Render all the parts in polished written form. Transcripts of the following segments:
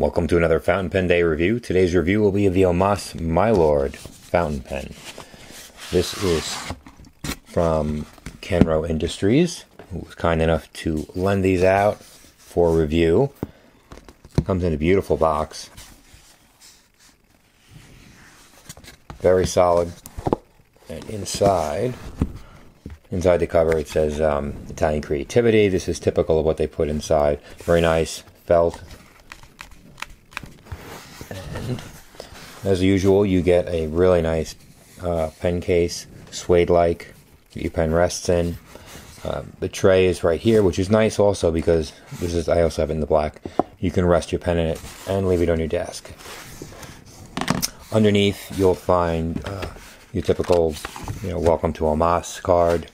Welcome to another Fountain Pen Day review. Today's review will be of the OMAS Milord fountain pen. This is from Kenro Industries, who was kind enough to lend these out for review. Comes in a beautiful box. Very solid. And inside the cover it says Italian creativity. This is typical of what they put inside. Very nice felt. And as usual, you get a really nice pen case, suede-like, that your pen rests in. The tray is right here, which is nice also because I also have it in the black. You can rest your pen in it and leave it on your desk. Underneath, you'll find your typical, welcome to OMAS card,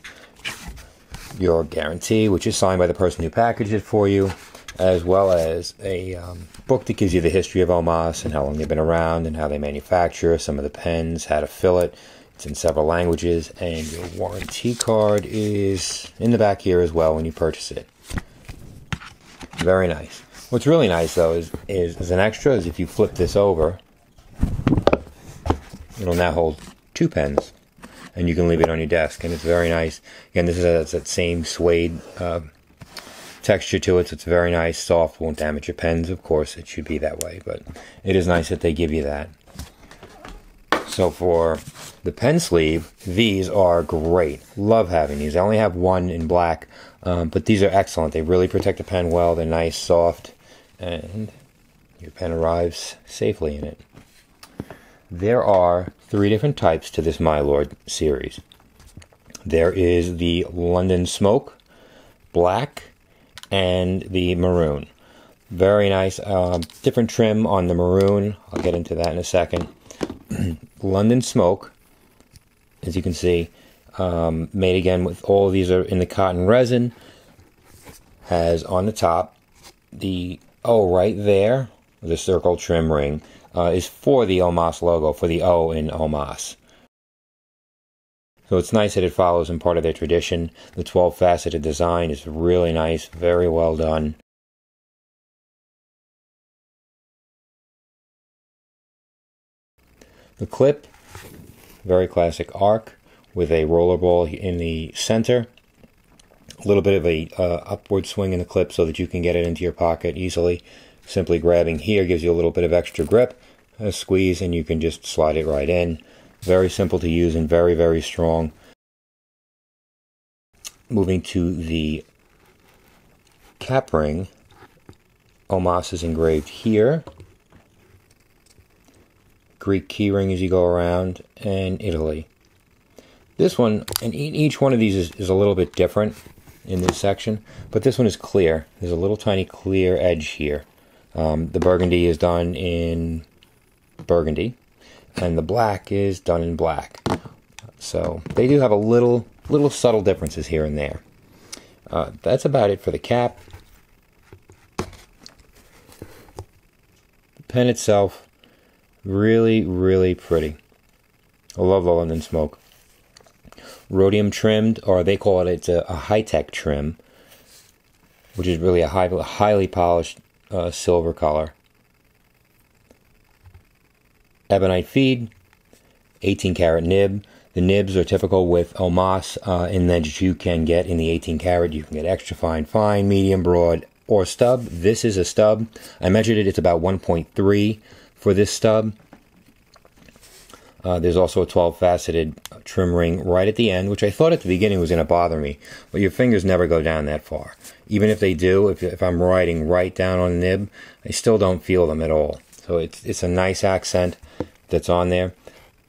your guarantee, which is signed by the person who packaged it for you, as well as a book that gives you the history of OMAS and how long they've been around and how they manufacture some of the pens, how to fill it. It's in several languages, and your warranty card is in the back here as well when you purchase it. Very nice. What's really nice though is as an extra is if you flip this over, it'll now hold 2 pens, and you can leave it on your desk, and it's very nice. Again, this has that same suede texture to it, so it's very nice, soft, won't damage your pens. Of course, it should be that way, but it is nice that they give you that. So for the pen sleeve, these are great. Love having these. I only have one in black, but these are excellent. They really protect the pen well. They're nice, soft, and your pen arrives safely in it. There are 3 different types to this Milord series. There is the London Smoke, black, and the maroon. Very nice. Different trim on the maroon. I'll get into that in a second. London Smoke, as you can see, made again with all of these are in the cotton resin, has on the top the O right there, the circle trim ring, is for the OMAS logo, for the O in OMAS. So it's nice that it follows in part of their tradition. The 12-faceted design is really nice, very well done. The clip, very classic arc with a rollerball in the center. A little bit of a upward swing in the clip so that you can get it into your pocket easily. Simply grabbing here gives you a little bit of extra grip. A squeeze and you can just slide it right in. Very simple to use and very, very strong. Moving to the cap ring, OMAS is engraved here. Greek keyring as you go around, and Italy. This one, and each one of these is a little bit different in this section, but this one is clear. There's a little tiny clear edge here. The burgundy is done in burgundy, and the black is done in black. So they do have a little subtle differences here and there. That's about it for the cap. The pen itself, really, really pretty. I love the London Smoke. Rhodium trimmed, or they call it a high-tech trim, which is really a highly polished silver color. Ebonite feed, 18-karat nib. The nibs are typical with OMAS in that you can get in the 18-karat. You can get extra fine, medium, broad, or stub. This is a stub. I measured it. It's about 1.3 for this stub. There's also a 12-faceted trim ring right at the end, which I thought at the beginning was going to bother me, but your fingers never go down that far. Even if they do, if I'm writing right down on the nib, I still don't feel them at all. So it's a nice accent that's on there.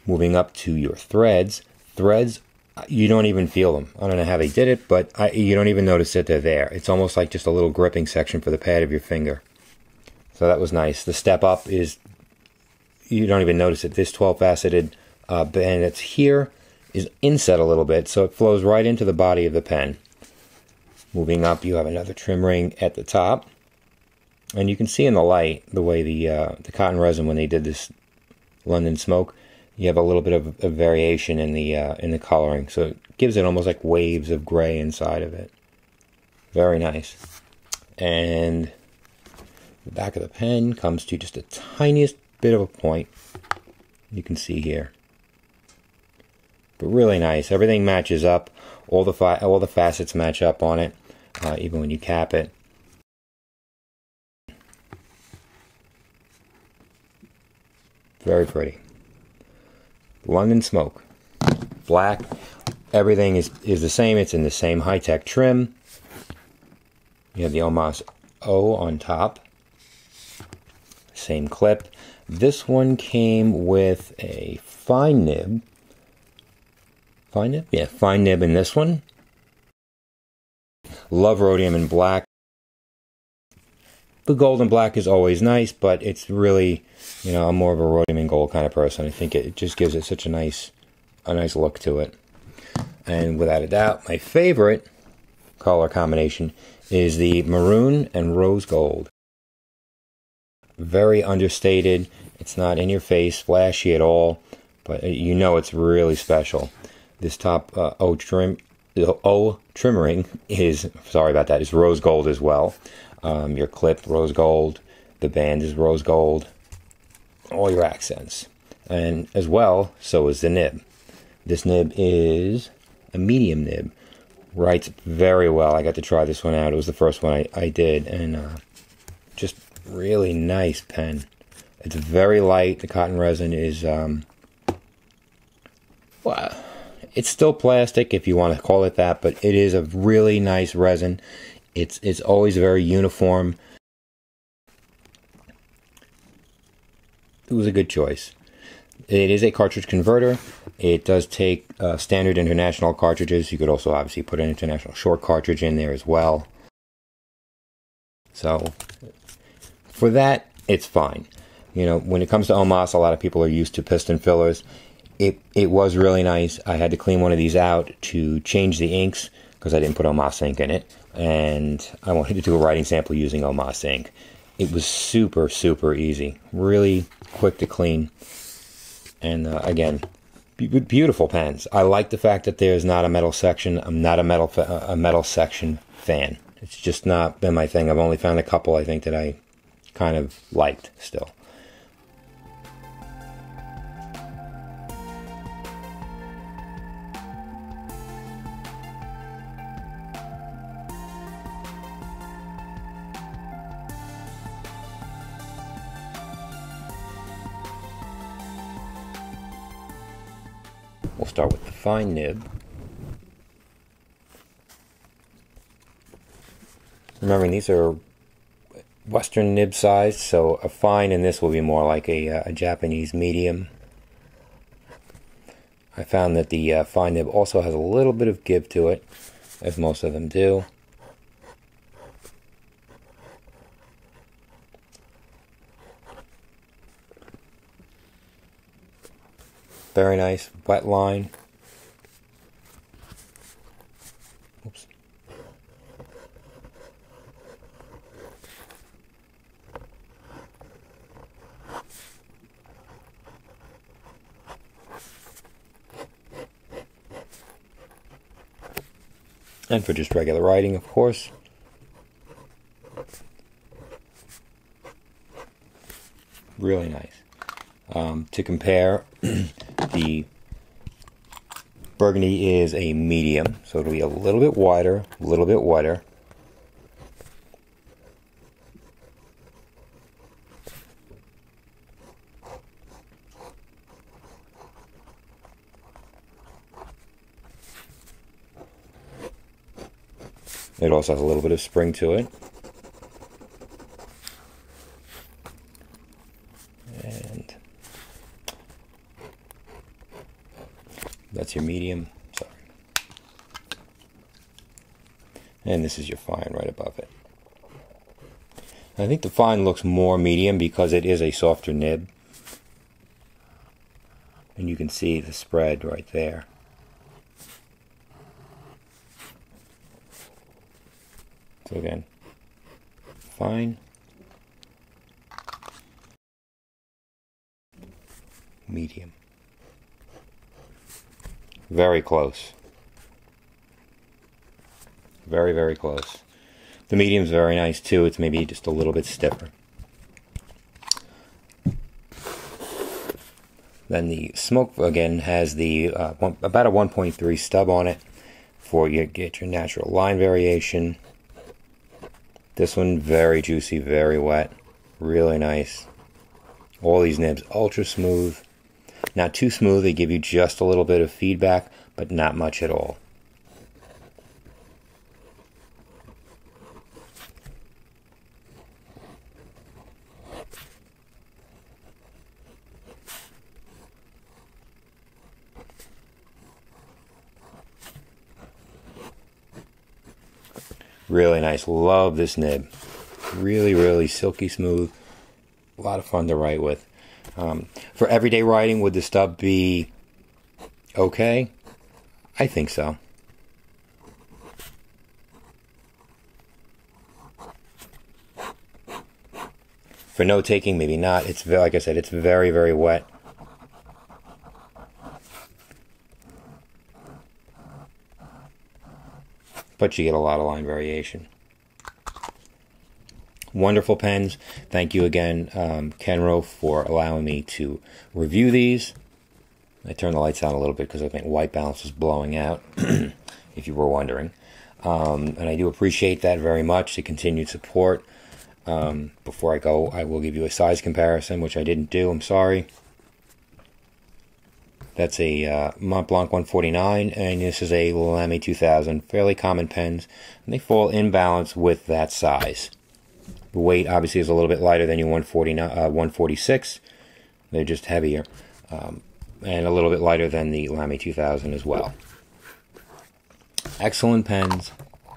Moving up to your threads. Threads, you don't even feel them. I don't know how they did it, but you don't even notice that they're there. It's almost like just a little gripping section for the pad of your finger. So that was nice. The step up is, you don't even notice it. This 12-faceted band that's here is inset a little bit, so it flows right into the body of the pen. Moving up, you have another trim ring at the top. And you can see in the light, the way the cotton resin, when they did this London Smoke, you have a little bit of a variation in the coloring. So it gives it almost like waves of gray inside of it. Very nice. And The back of the pen comes to just the tiniest bit of a point. You can see here. But really nice. Everything matches up. All the facets match up on it, even when you cap it. Very pretty. London Smoke. Black. Everything is the same. It's in the same high-tech trim. You have the OMAS O on top. Same clip. This one came with a fine nib. Fine nib? Yeah, fine nib in this one. Love rhodium in black. The gold and black is always nice, but it's really, you know, I'm more of a rhodium and gold kind of person. I think it just gives it such a nice look to it. And without a doubt, my favorite color combination is the maroon and rose gold. Very understated. It's not in your face, flashy at all, but you know it's really special. This top O trim ring is, sorry about that, is rose gold as well. Your clip, rose gold. The band is rose gold. All your accents. And as well, so is the nib. This nib is a medium nib. Writes very well. I got to try this one out. It was the first one I did. And just really nice pen. It's very light. The cotton resin is, well, it's still plastic if you want to call it that, but it is a really nice resin. It's always very uniform. It was a good choice. It is a cartridge converter. It does take standard international cartridges. You could also obviously put an international short cartridge in there as well. So for that, it's fine. You know, when it comes to OMAS, a lot of people are used to piston fillers. It was really nice. I had to clean one of these out to change the inks because I didn't put OMAS ink in it. And I wanted to do a writing sample using OMAS ink. It was super, super easy. Really quick to clean. And again, beautiful pens. I like the fact that there's not a metal section. I'm not a metal section fan. It's just not been my thing. I've only found a couple, I think, that I kind of liked still. We'll start with the fine nib. Remembering these are Western nib size, so a fine in this will be more like a Japanese medium. I found that the fine nib also has a little bit of give to it, as most of them do. Very nice wet line. Oops. And for just regular writing, of course. Really nice. To compare, the Burgundy is a medium, so it'll be a little bit wider, a little bit wetter. It also has a little bit of spring to it. And that's your medium. Sorry. And this is your fine right above it. I think the fine looks more medium because it is a softer nib. And you can see the spread right there. So again, fine, medium, very close, very, very close. The medium's very nice too. It's maybe just a little bit stiffer. then the Smoke, again, has the about a 1.3 stub on it for you get your natural line variation. This one, very juicy, very wet, really nice. All these nibs, ultra smooth. Not too smooth, they give you just a little bit of feedback, but not much at all. Really nice. Love this nib. Really, really silky smooth. A lot of fun to write with. For everyday writing, would the stub be okay? I think so. For note taking, maybe not. It's very, like I said, it's very, very wet. But you get a lot of line variation. Wonderful pens. Thank you again, Kenro, for allowing me to review these. I turned the lights down a little bit because I think white balance was blowing out, if you were wondering. And I do appreciate that very much, the continued support. Before I go, I will give you a size comparison, which I didn't do. I'm sorry. That's a Mont Blanc 149, and this is a Lamy 2000. Fairly common pens, and they fall in balance with that size. The weight obviously is a little bit lighter than your 146. They're just heavier, and a little bit lighter than the Lamy 2000 as well. Excellent pens,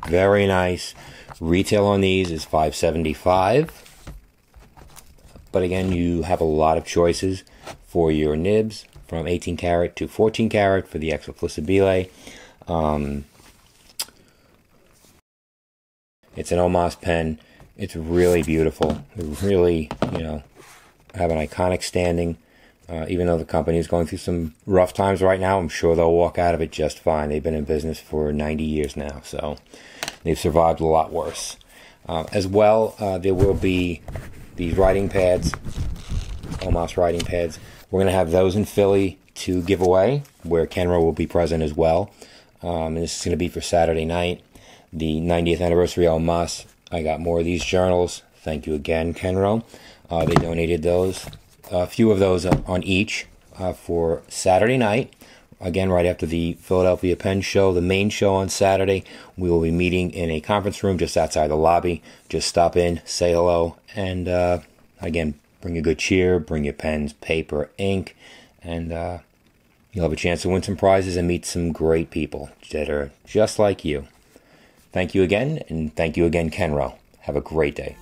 very nice. Retail on these is $5.75, but again, you have a lot of choices for your nibs, from 18 karat to 14 karat for the Exoplicabile. It's an OMAS pen. It's really beautiful. It really, have an iconic standing. Even though the company is going through some rough times right now, I'm sure they'll walk out of it just fine. They've been in business for 90 years now, so they've survived a lot worse. As well, there will be these writing pads, OMAS writing pads. We're going to have those in Philly to give away, where Kenro will be present as well. And this is going to be for Saturday night, the 90th anniversary of OMAS. I got more of these journals. Thank you again, Kenro. They donated those, a few of those on each for Saturday night. Again, right after the Philadelphia Pen Show, the main show on Saturday, we will be meeting in a conference room just outside the lobby. Just stop in, say hello, and again, bring a good cheer, bring your pens, paper, ink, and you'll have a chance to win some prizes and meet some great people that are just like you. Thank you again, and thank you again, Kenro. Have a great day.